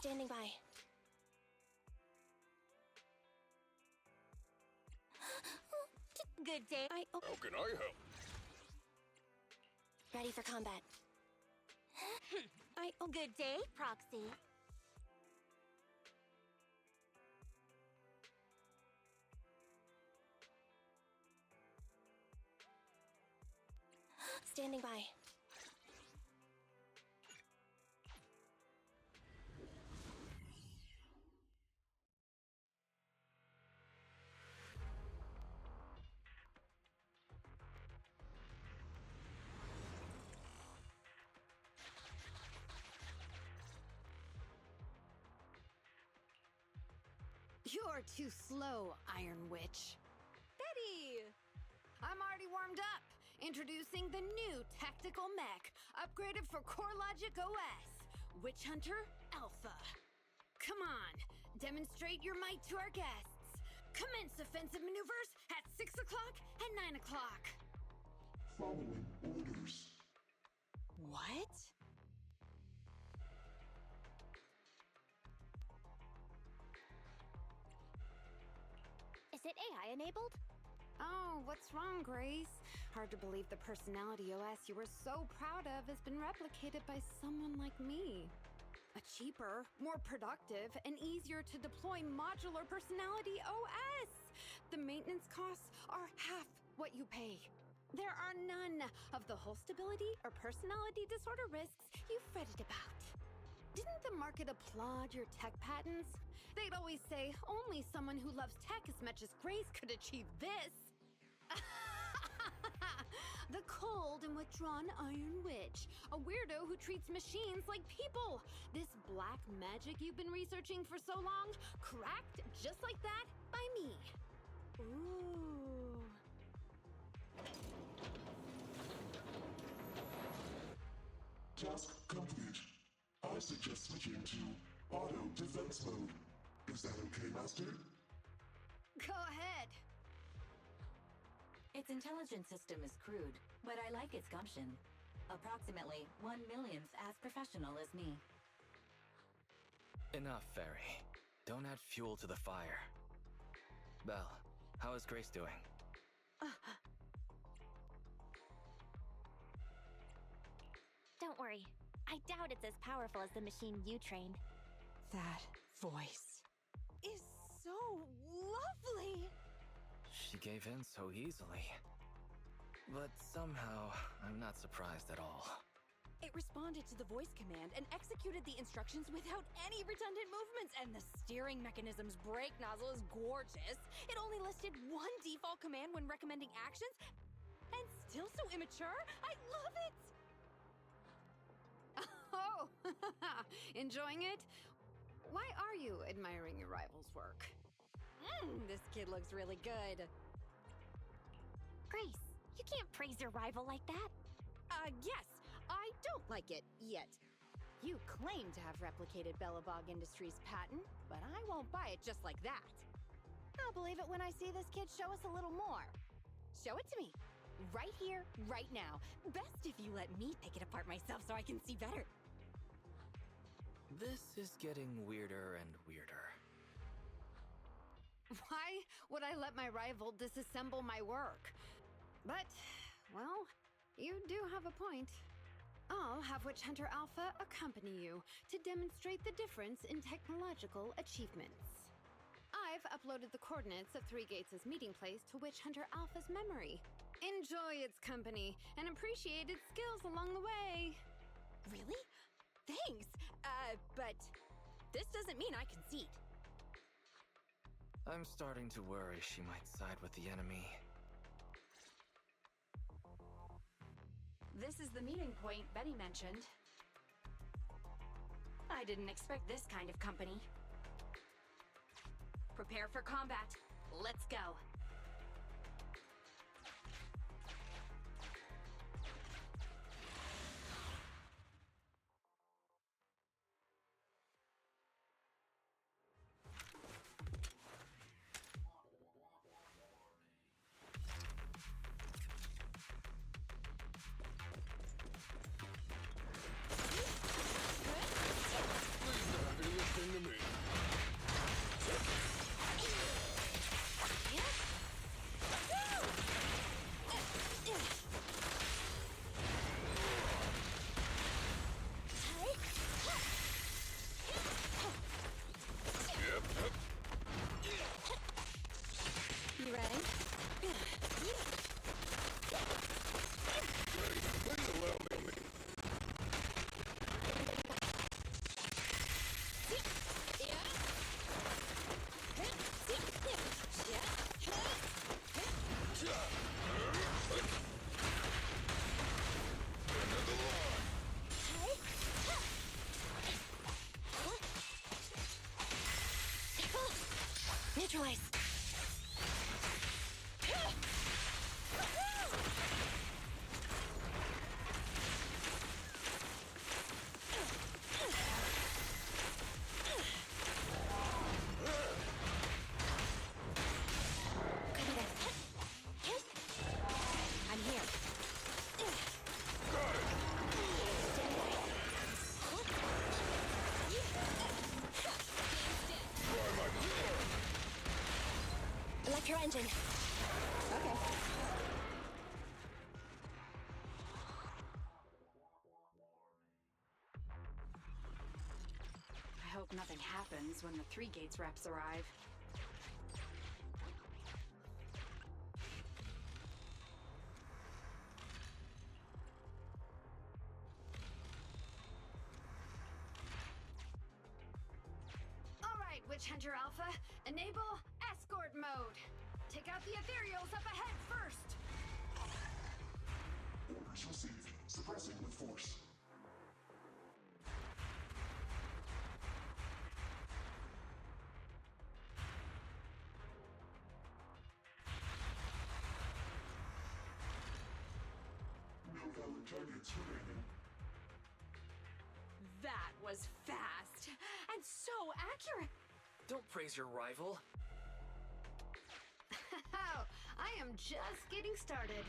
Standing by. Good day. How can I help? Ready for combat. Good day, Proxy. Standing by. You're too slow, Iron Witch. Betty! I'm already warmed up. Introducing the new tactical mech, upgraded for CoreLogic OS, Witch Hunter Alpha. Come on, demonstrate your might to our guests. Commence offensive maneuvers at 6 o'clock and 9 o'clock. Following orders. What? Is it AI enabled? Oh, what's wrong, Grace? Hard to believe the personality OS you were so proud of has been replicated by someone like me. A cheaper, more productive, and easier to deploy modular personality OS. The maintenance costs are half what you pay. There are none of the whole stability or personality disorder risks you fretted about. Didn't the market applaud your tech patents? They'd always say only someone who loves tech as much as Grace could achieve this. The cold and withdrawn Iron Witch, a weirdo who treats machines like people. This black magic you've been researching for so long, cracked just like that by me. Ooh. Task complete. I suggest switching to auto defense mode. Is that okay, Master? Go ahead. Its intelligence system is crude, but I like its gumption. Approximately 1/1,000th as professional as me. Enough, Fairy. Don't add fuel to the fire. Belle, how is Grace doing? Don't worry. I doubt it's as powerful as the machine you trained. That voice is so lovely. She gave in so easily. But somehow, I'm not surprised at all. It responded to the voice command and executed the instructions without any redundant movements, and the steering mechanism's brake nozzle is gorgeous. It only listed one default command when recommending actions, and still so immature. I love it! Oh, enjoying it? Why are you admiring your rival's work? This kid looks really good. Grace, you can't praise your rival like that. Yes, I don't like it yet. You claim to have replicated Bellabog Industries' patent, but I won't buy it just like that. I'll believe it when I see this kid show us a little more. Show it to me. Right here, right now. Best if you let me pick it apart myself so I can see better. This is getting weirder and weirder. Why would I let my rival disassemble my work? But, well, you do have a point. I'll have Witch Hunter Alpha accompany you to demonstrate the difference in technological achievements. I've uploaded the coordinates of Three Gates' meeting place to Witch Hunter Alpha's memory. Enjoy its company and appreciate its skills along the way. Really? Thanks. But this doesn't mean I concede. I'm starting to worry she might side with the enemy. This is the meeting point Betty mentioned. I didn't expect this kind of company. Prepare for combat. Let's go. Please, Daddy, engine. Okay. I hope nothing happens when the 3 Gates reps arrive. All right, Witch Hunter Alpha, enable escort mode. Take out the ethereals up ahead first. Orders received. Suppressing with force. No valid targets remaining. That was fast and so accurate. Don't praise your rival. I am just getting started.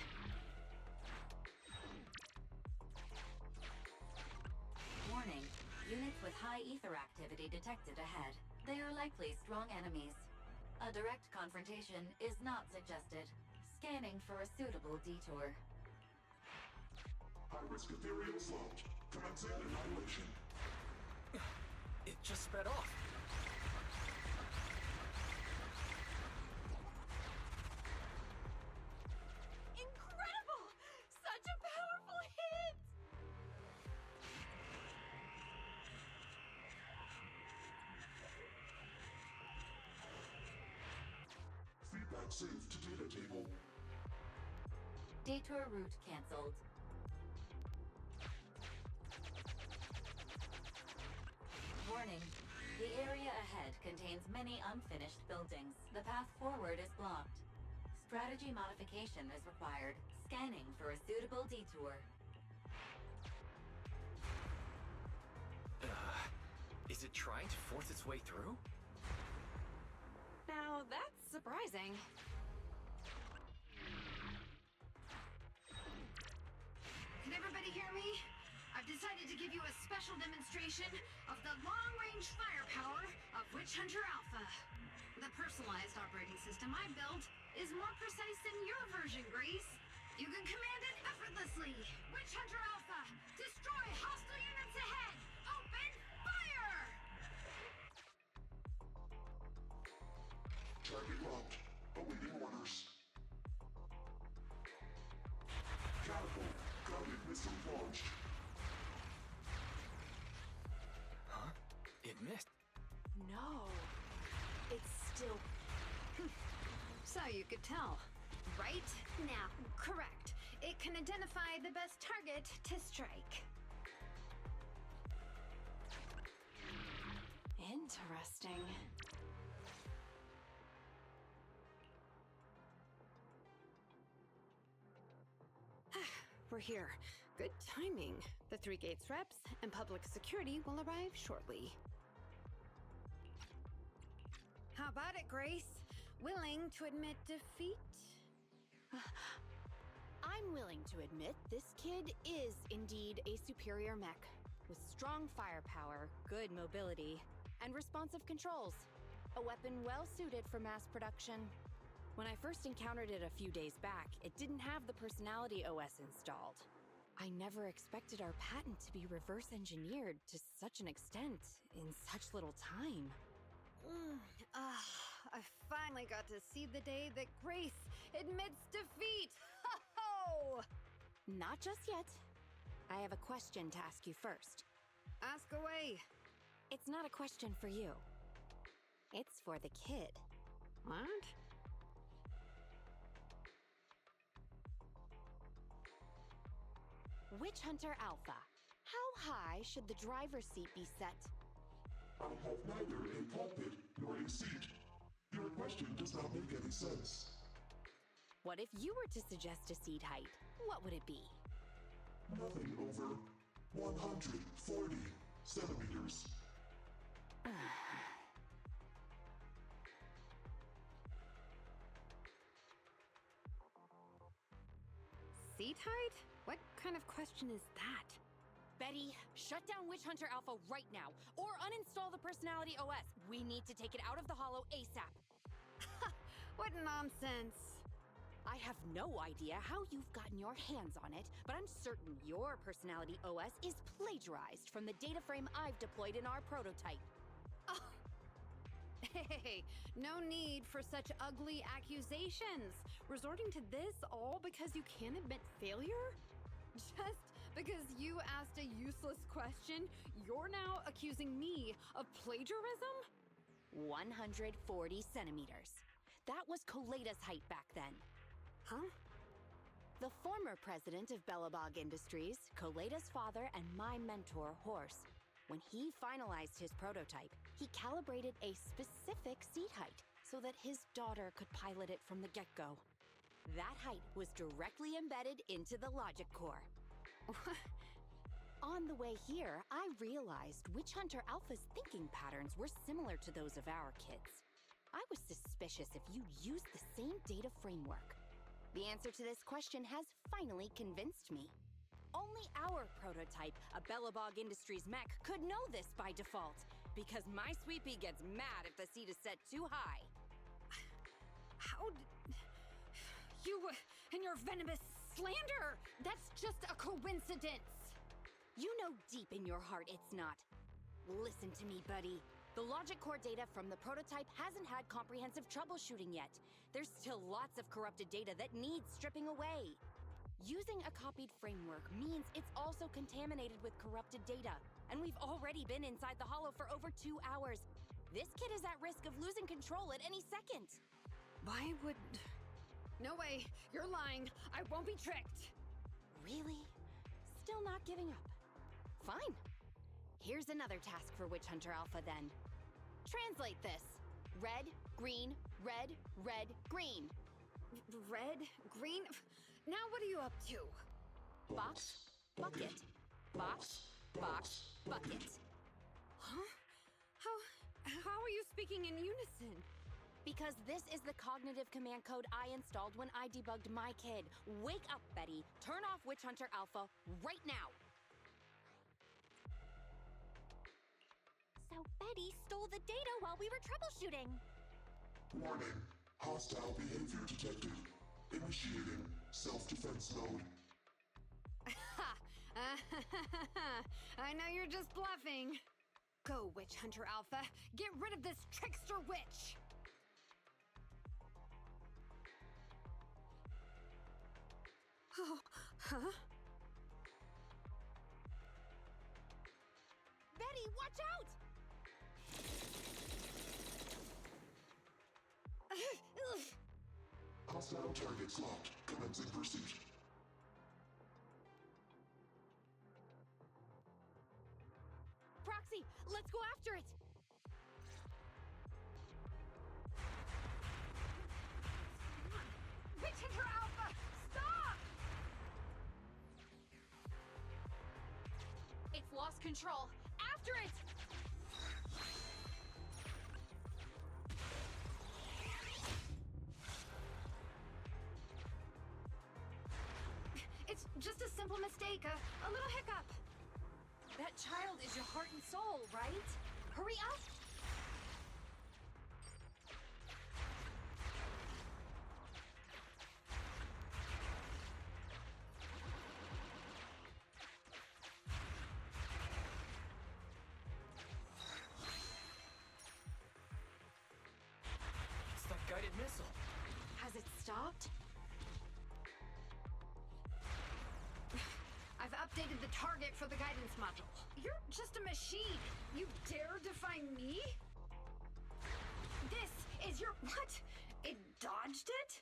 Warning. Units with high ether activity detected ahead. They are likely strong enemies. A direct confrontation is not suggested. Scanning for a suitable detour. High-risk ethereal slot. Commencing annihilation. It just sped off. Incredible! Such a powerful hit! Feedback saved to data table. Detour route cancelled. Warning. The area ahead contains many unfinished buildings. The path forward is blocked. Strategy modification is required. Scanning for a suitable detour. Is it trying to force its way through? Now that's surprising. Can everybody hear me? I've decided to give you a special demonstration of the long-range firepower of Witch Hunter Alpha. The personalized operating system I built is more precise than your version, Grace. You can command it effortlessly. Witch Hunter Alpha, destroy hostile units ahead. Open fire! Target locked. Awaiting orders. Catapult. Guided missile launched. Huh? It missed. No. It's still... So you could tell, right? Now, correct. It can identify the best target to strike. Interesting. We're here. Good timing. The 3 Gates reps and public security will arrive shortly. How about it, Grace? Willing to admit defeat? I'm willing to admit this kid is indeed a superior mech, with strong firepower, good mobility, and responsive controls. A weapon well suited for mass production. When I first encountered it a few days back, it didn't have the personality OS installed. I never expected our patent to be reverse engineered to such an extent in such little time. I finally got to see the day that Grace admits defeat! Ho-ho! Not just yet. I have a question to ask you first. Ask away. It's not a question for you. It's for the kid. What? Witch Hunter Alpha, how high should the driver's seat be set? I have neither a cockpit nor a seat. Your question does not make any sense. What if you were to suggest a seat height? What would it be? Nothing over 140 centimeters. Seat height? What kind of question is that? Betty, shut down Witch Hunter Alpha right now, or uninstall the Personality OS. We need to take it out of the holo ASAP. What nonsense! I have no idea how you've gotten your hands on it, but I'm certain your personality OS is plagiarized from the data frame I've deployed in our prototype. Oh. Hey, no need for such ugly accusations. Resorting to this all because you can't admit failure? Just because you asked a useless question, you're now accusing me of plagiarism? 140 centimeters. That was Coletta's height back then. Huh? The former president of Bellabog Industries, Coletta's father, and my mentor, Horse, when he finalized his prototype, he calibrated a specific seat height so that his daughter could pilot it from the get-go. That height was directly embedded into the logic core. On the way here, I realized Witch Hunter Alpha's thinking patterns were similar to those of our kids. I was suspicious if you used the same data framework. The answer to this question has finally convinced me. Only our prototype, a Bellabog Industries mech, could know this by default, because my sweepy gets mad if the seat is set too high. How did... You and your venomous slander! That's just a coincidence! You know deep in your heart it's not. Listen to me, buddy. The logic core data from the prototype hasn't had comprehensive troubleshooting yet. There's still lots of corrupted data that needs stripping away. Using a copied framework means it's also contaminated with corrupted data, and we've already been inside the hollow for over 2 hours. This kid is at risk of losing control at any second. Why would... No way, you're lying. I won't be tricked. Really? Still not giving up. Fine. Here's another task for Witch Hunter Alpha then. Translate this. Red, green, red, red, green. Red? Green? Now what are you up to? Box, bucket. Box, box, bucket. Huh? How are you speaking in unison? Because this is the cognitive command code I installed when I debugged my kid. Wake up, Betty. Turn off Witch Hunter Alpha right now. So Betty stole the data while we were troubleshooting. Warning. Hostile behavior detected. Initiating self-defense mode. I know you're just bluffing. Go, Witch Hunter Alpha. Get rid of this trickster witch! Oh, huh? Betty, watch out! Hostile targets locked. Commencing pursuit. Proxy, let's go after it! Witch Hunter Alpha! Stop! It's lost control. After it! It's just a simple mistake, a little hiccup. That child is your heart and soul, right? Hurry up! It's that guided missile. Has it stopped? I've updated the target for the guidance module. You're just a machine. You dare defy me? This is your... What? It dodged it?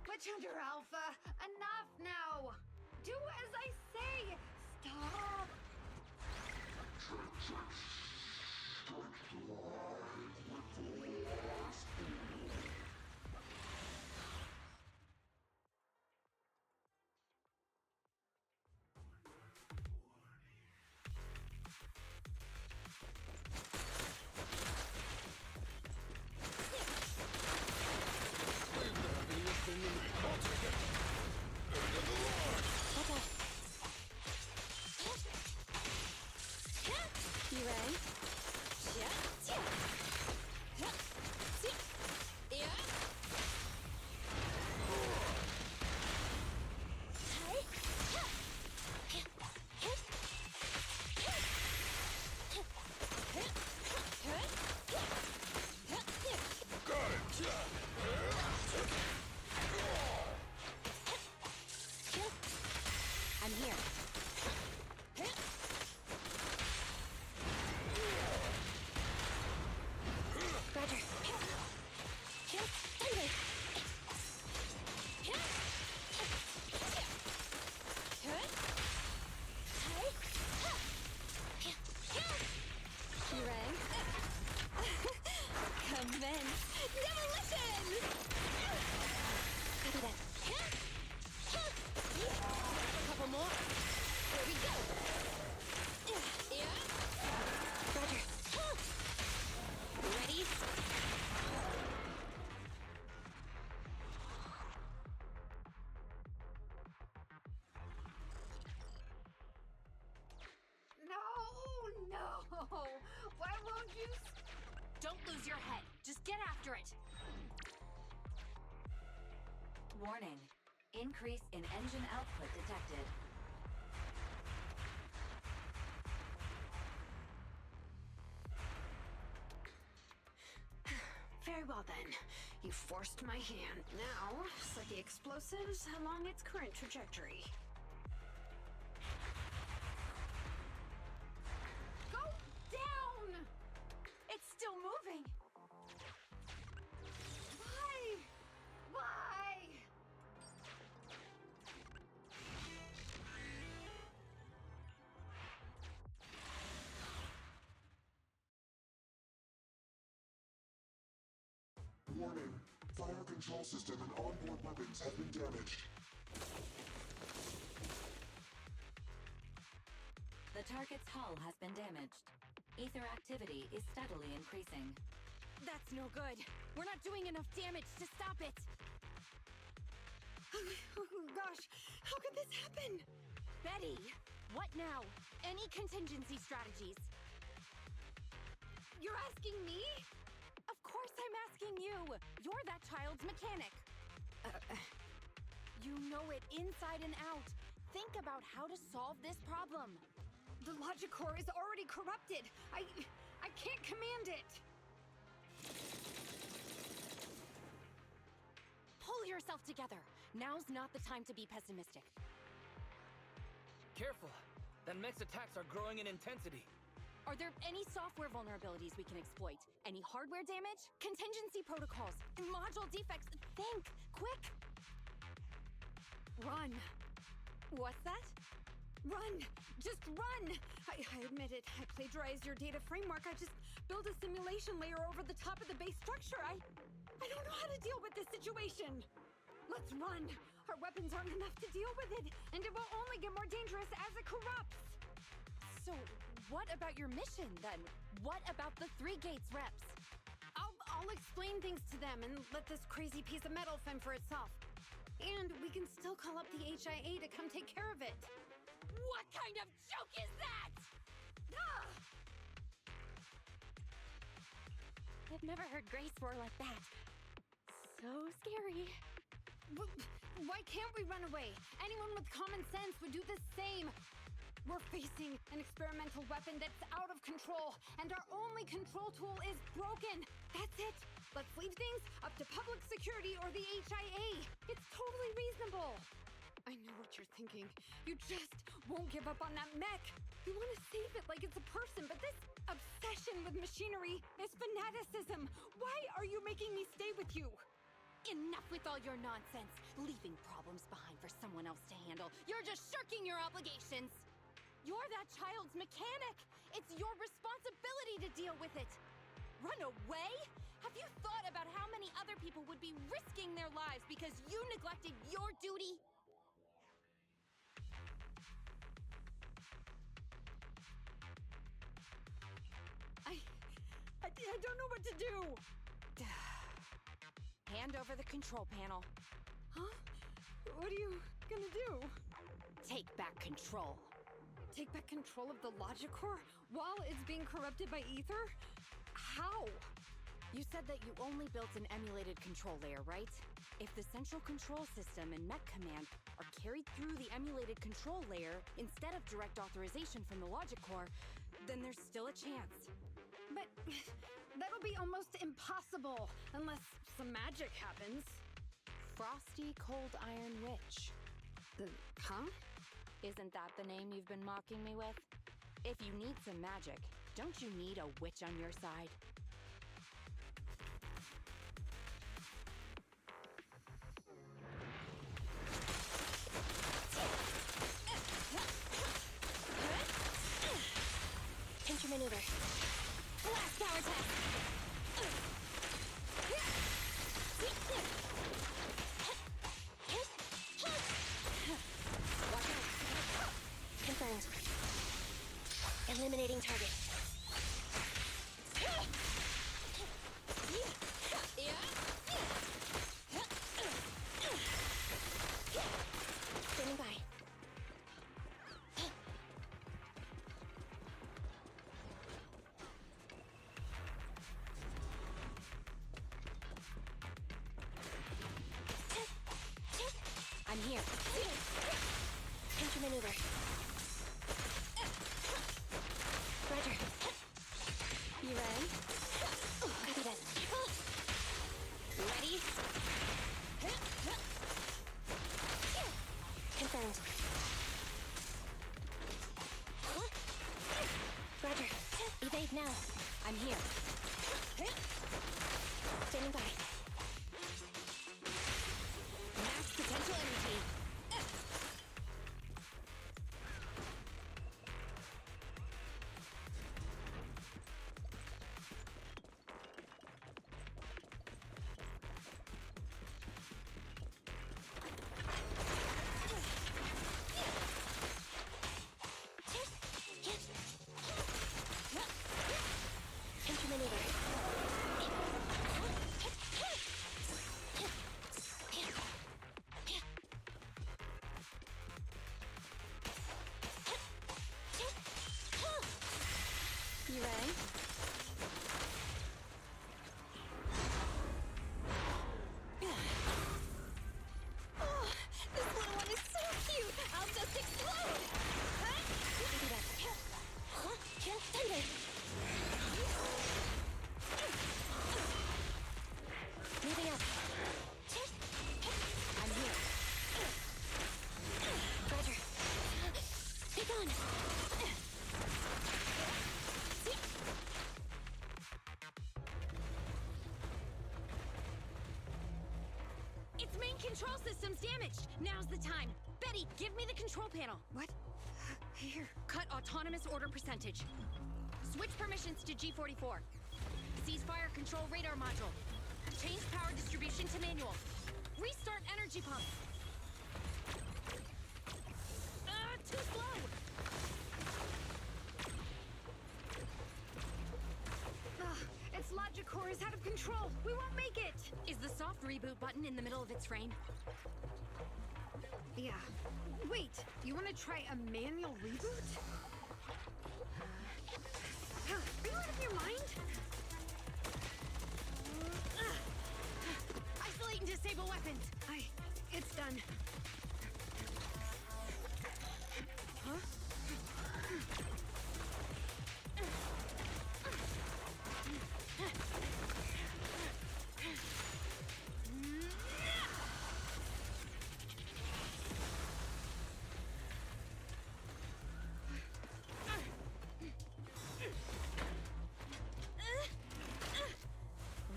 Witch Hunter Alpha, enough now! Do as I say! Stop! here. Roger. Thunder. Rang. Commence demolition! Copy that. A couple more. Here we go. Roger. Ready? No! Why won't you? Don't lose your head. Just get after it. Warning. Increase in engine output detected. Very well then. You forced my hand. Now, set the explosives along its current trajectory. Go down! It's still moving. Why? Why? Warning. Fire control system and onboard weapons have been damaged. The target's hull has been damaged. Ether activity is steadily increasing. That's no good. We're not doing enough damage to stop it. Oh gosh, how could this happen? Betty, what now? Any contingency strategies? You're asking me? Of course I'm asking you. You're that child's mechanic. You know it inside and out. Think about how to solve this problem. The logic core is already corrupted. I can't command it. Pull yourself together. Now's not the time to be pessimistic. Careful. That mech's attacks are growing in intensity. Are there any software vulnerabilities we can exploit? Any hardware damage? Contingency protocols? Module defects? Think! Quick! Run. What's that? Run! Just run! I admit it. I plagiarized your data framework. I just built a simulation layer over the top of the base structure. I don't know how to deal with this situation. Let's run. Our weapons aren't enough to deal with it, and it will only get more dangerous as it corrupts. So, what about your mission, then? What about the 3 gates reps? I'll explain things to them and let this crazy piece of metal fend for itself. And we can still call up the HIA to come take care of it. What kind of joke is that? Ah! I've never heard Grace roar like that. So scary. Why can't we run away? Anyone with common sense would do the same. We're facing an experimental weapon that's out of control, and our only control tool is broken. That's it. Let's leave things up to public security or the HIA. It's totally reasonable. I know what you're thinking. You just won't give up on that mech. You want to save it like it's a person, but this obsession with machinery is fanaticism. Why are you making me stay with you? Enough with all your nonsense. Leaving problems behind for someone else to handle. You're just shirking your obligations. You're that child's mechanic. It's your responsibility to deal with it. Run away? Have you thought about how many other people would be risking their lives because you neglected your duty? I don't know what to do. Hand over the control panel. Huh? What are you gonna do? Take back control. Take back control of the logic core while it's being corrupted by ether? How? You said that you only built an emulated control layer, right? If the central control system and mech command are carried through the emulated control layer instead of direct authorization from the logic core, then there's still a chance. But that'll be almost impossible unless some magic happens. Frosty Cold Iron Witch. Huh? Isn't that the name you've been mocking me with? If you need some magic, don't you need a witch on your side? Counter maneuver. Blast power test! Watch out! Confirmed. Eliminating target. Standing by. I'm here. Counter maneuver. Roger. You ready? Copy that. Ready? Confirmed. Roger. Evade now. I'm here. Standing by. Max potential energy. Counter maneuver. You ready? Oh, this little one is so cute! I'll just explode! Copy that. Thunder. Moving up. I'm here. Roger. Pick on. Its main control system's damaged. Now's the time. Betty, give me the control panel. What? Here. Cut autonomous order percentage. Switch permissions to G44. Ceasefire control radar module. Change power distribution to manual. Restart energy pump. Too slow. Its logic core is out of control. We won't make it. Is the soft reboot button in the middle of its frame? Yeah. Wait, you want to try a manual reboot? Are you out of your mind? Isolate and disable weapons. It's done. Huh?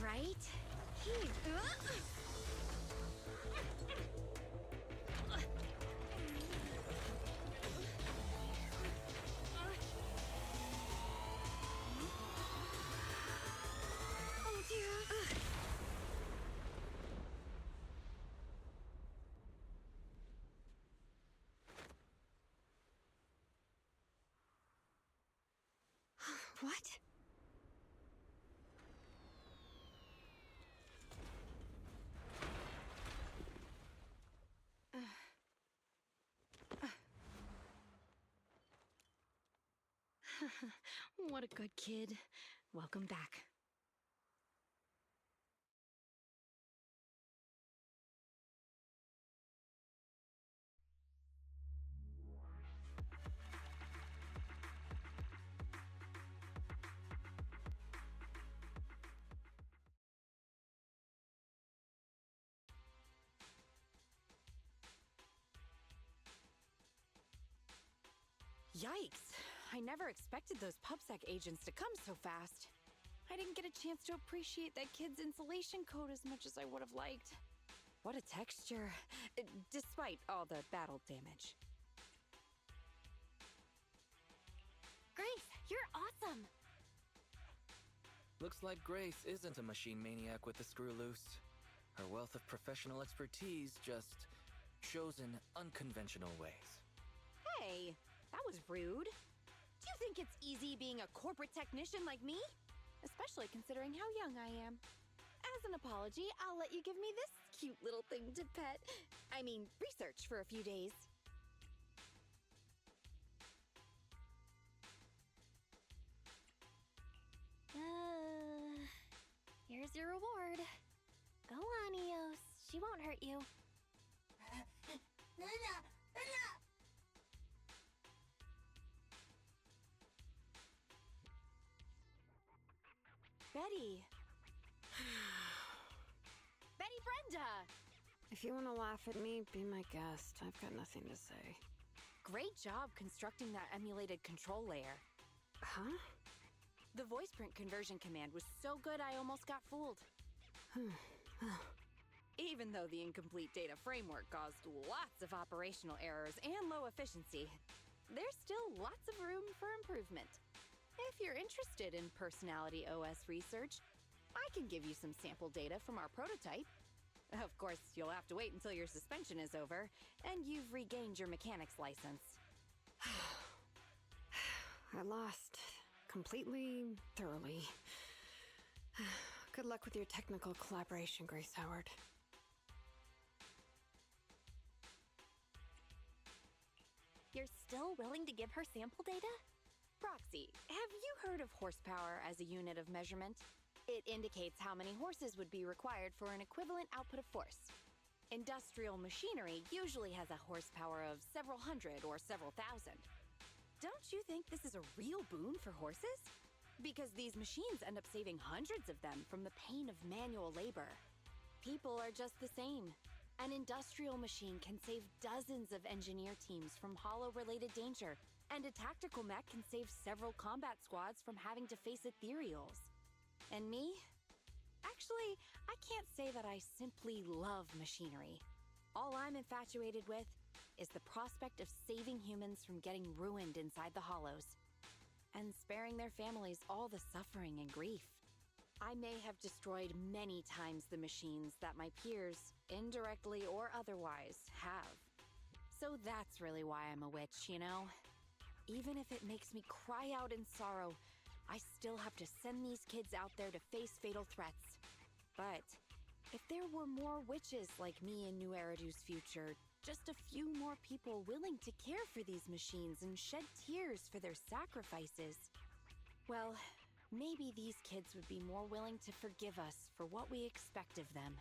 Right here. Oh dear. What? What a good kid. Welcome back. Yikes! I never expected those PubSec agents to come so fast. I didn't get a chance to appreciate that kid's insulation coat as much as I would have liked. What a texture, despite all the battle damage. Grace, you're awesome! Looks like Grace isn't a machine maniac with the screw loose. Her wealth of professional expertise just shows in unconventional ways. Hey, that was rude. Do you think it's easy being a corporate technician like me? Especially considering how young I am. As an apology, I'll let you give me this cute little thing to research for a few days. Here's your reward. Go on, Eos. She won't hurt you. Betty. Betty Brenda! If you want to laugh at me, be my guest. I've got nothing to say. Great job constructing that emulated control layer. Huh? The voice print conversion command was so good I almost got fooled. Even though the incomplete data framework caused lots of operational errors and low efficiency, there's still lots of room for improvement. If you're interested in Personality OS research, I can give you some sample data from our prototype. Of course, you'll have to wait until your suspension is over and you've regained your mechanics license. I lost. Completely, thoroughly. Good luck with your technical collaboration, Grace Howard. You're still willing to give her sample data? Proxy, have you heard of horsepower as a unit of measurement? It indicates how many horses would be required for an equivalent output of force. Industrial machinery usually has a horsepower of several hundred or several thousand. Don't you think this is a real boon for horses? Because these machines end up saving hundreds of them from the pain of manual labor. People are just the same. An industrial machine can save dozens of engineer teams from hollow-related danger, and a tactical mech can save several combat squads from having to face ethereals. And me? Actually, I can't say that I simply love machinery. All I'm infatuated with is the prospect of saving humans from getting ruined inside the hollows, and sparing their families all the suffering and grief. I may have destroyed many times the machines that my peers, indirectly or otherwise, have. So that's really why I'm a witch, you know? Even if it makes me cry out in sorrow, I still have to send these kids out there to face fatal threats. But if there were more witches like me in New Eridu's future, just a few more people willing to care for these machines and shed tears for their sacrifices, well, maybe these kids would be more willing to forgive us for what we expect of them.